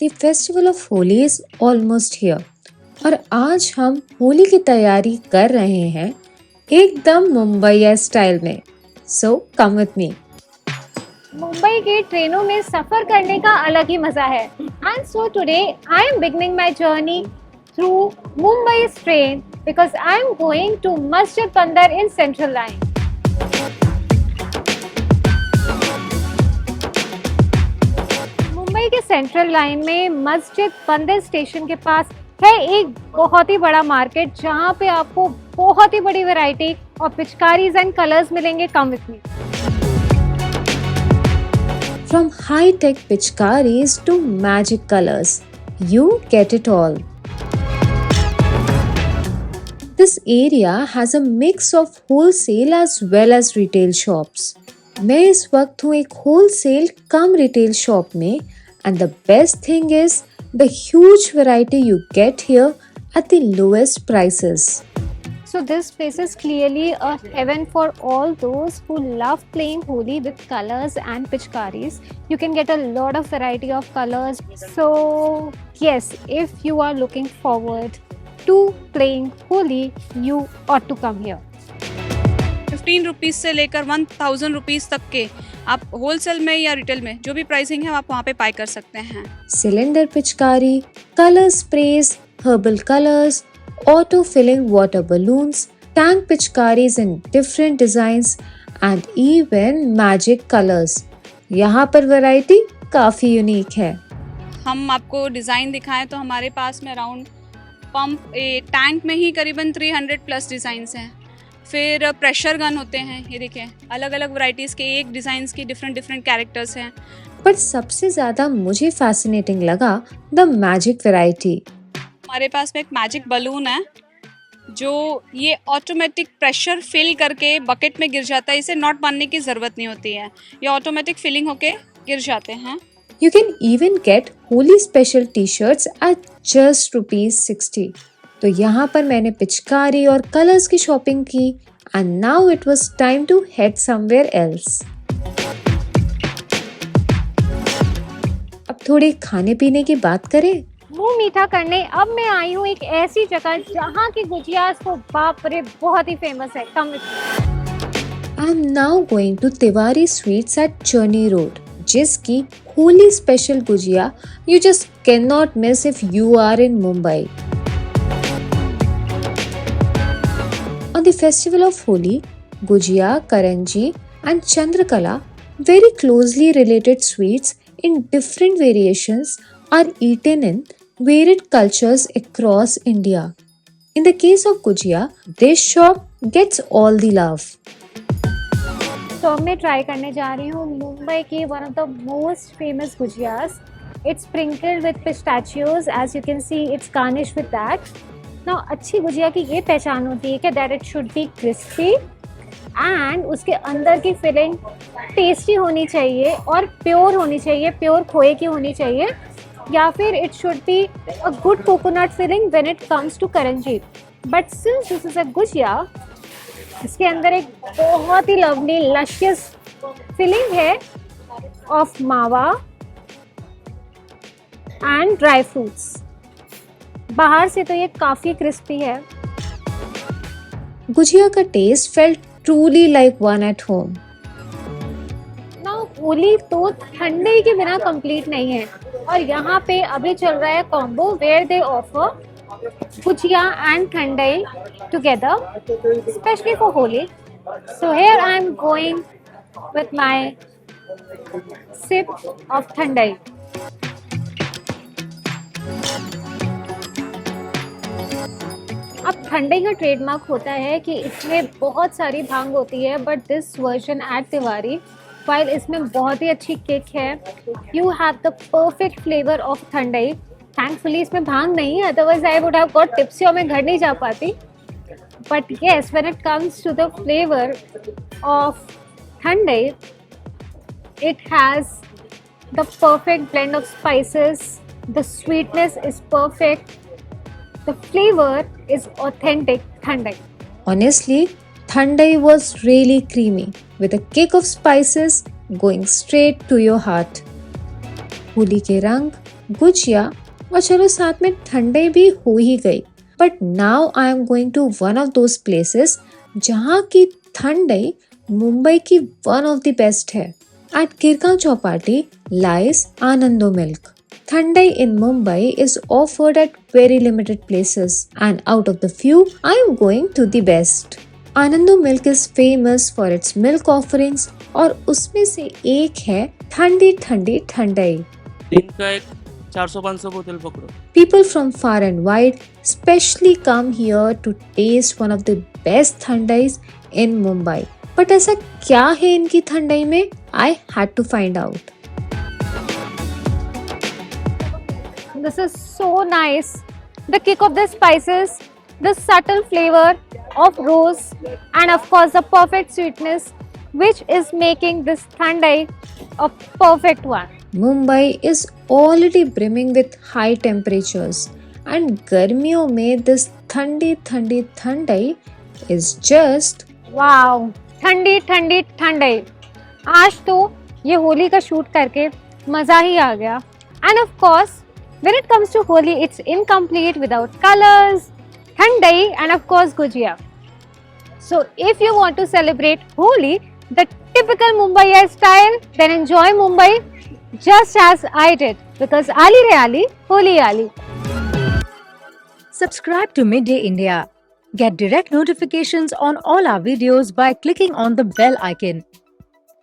The festival of Holi is almost here और आज हम होली की तैयारी कर रहे हैं एकदम मुंबई स्टाइल में। So come with me. Mumbai के ट्रेनों में सफर करने का अलग ही मजा है। And so today I am beginning my journey through Mumbai's train because I am going to Masjid Bandar in Central Line. Mumbai के सेंट्रल लाइन में मस्जिद बंदर स्टेशन के पास है एक बहुत ही बड़ा मार्केट जहाँ पे आपको बहुत ही बड़ी वैरायटी और पिचकारीज एंड कलर्स मिलेंगे। Come with me. From high-tech pitchkaris to magic colors, you get it all. This area has a mix of wholesale as well as retail shops. मैं इस वक्त हूँ एक wholesale कम retail shop में and the best thing is the huge variety you get here at the lowest prices. So this place is clearly a heaven for all those who love playing Holi with colors and pichkaris. You can get a lot of variety of colors. So yes, if you are looking forward to playing Holi, you ought to come here. 15 rupees से लेकर 1000 rupees तक के आप wholesale में या retail में जो भी प्राइसिंग है आप वहाँ पे पाई कर सकते हैं। Cylinder पिचकारी, color sprays, herbal colors, auto filling water balloons, tank पिचकारीज in different designs and even magic colors. यहाँ पर वैरायटी काफी यूनिक है। हम आपको डिज़ाइन दिखाएं तो हमारे पास में अराउंड पंप टैंक में ही करीबन 300 प्लस डिज़ाइंस हैं। फिर प्रेशर गन होते हैं, ये देखिए अलग अलग वैरायटीज़ के एक डिज़ाइंस की डिफरेंट कैरेक्टर्स हैं। पर सबसे ज़्यादा मुझे फैसिनेटिंग लगा द मैजिक वैरायटी। हमारे पास में एक मैजिक बलून है जो ये ऑटोमेटिक प्रेशर फिल करके बकेट में गिर जाता है। इसे नॉट बांधने की ज़रूरत नहीं होती है, ये ऑटोमेटिक फिलिंग होके गिर जाते हैं। You can even get Holi special t-shirts at just ₹60. तो यहाँ पर मैंने पिचकारी और कलर्स की शॉपिंग की and now it was time to head somewhere else. अब थोड़ी खाने पीने की बात करें। मुंह मीठा करने अब मैं आई हूँ एक ऐसी जगह जहाँ की गुजिया तो बाप रे बहुत ही फेमस है। Come with me. I am now going to Tiwari Sweets at Churni Road, जिसकी Holi special gujiya you just cannot miss if you are in Mumbai. On the festival of Holi, Gujia, Karanji and Chandrakala, very closely related sweets in different variations, are eaten in varied cultures across India. In the case of Gujia, this shop gets all the love. तो मैं try करने जा रही हूँ मुंबई की one of the most famous gujiyas. It's sprinkled with pistachios, as you can see it's garnish with that. ना अच्छी गुजिया की ये पहचान होती है कि that it should be crispy and उसके अंदर की फिलिंग टेस्टी होनी चाहिए और प्योर होनी चाहिए, प्योर खोए की होनी चाहिए, या फिर it should be a good coconut filling when it comes to karanji. But since this is a gujiya, इसके अंदर एक बहुत ही लवली लशियस फिलिंग है of mawa and dry fruits. बाहर से तो ये काफी क्रिस्पी है। Gujia का taste felt truly like one at home. ना होली तो ठंडे के बिना कंप्लीट नहीं है और यहाँ पे अभी चल रहा है combo where they offer gujiya and thandai together specially for Holi. So here I am going with my sip of thandai. अब ठंडई का ट्रेडमार्क होता है कि इसमें बहुत सारी भांग होती है, but this version at Tiwari while इसमें बहुत ही अच्छी किक है। You have the perfect flavour of thandai. Thankfully इसमें भांग नहीं है, otherwise I would have got tipsy और मैं घर नहीं जा पाती। But yes, when it comes to the flavour of thandai, it has the perfect blend of spices, the sweetness is perfect, the flavor is authentic Thandai. Honestly, Thandai was really creamy with a kick of spices going straight to your heart. Holi के रंग, गुजिया और चलो साथ में ठंडई भी हो ही गई। But now I am going to one of those places जहाँ की ठंडई मुंबई की वन ऑफ द बेस्ट है। At Kirgaon Chowpatty lies Anando Milk. Thandai in Mumbai is offered at very limited places, and out of the few, I am going to the best. Anando Milk is famous for its milk offerings और उसमें से एक है ठंडी ठंडी ठंडई। दिन का एक 400-500 बोतल पकड़ो। People from far and wide specially come here to taste one of the best thandais in Mumbai. But ऐसा क्या है इनकी ठंडई में? I had to find out. This is so nice. The kick of the spices, the subtle flavor of rose, and of course the perfect sweetness, which is making this thandai a perfect one. Mumbai is already brimming with high temperatures, and गर्मियों में this ठंडी ठंडी ठंडई is just wow, ठंडी ठंडी ठंडई। आज तो ये होली का शूट करके मजा ही आ गया। And of course when it comes to Holi it's incomplete without colours, thandai and of course gujiya. So if you want to celebrate Holi the typical Mumbai style, then enjoy Mumbai just as I did, because Ali Re Ali, Holi Ali. Subscribe to Midday India. Get direct notifications on all our videos by clicking on the bell icon.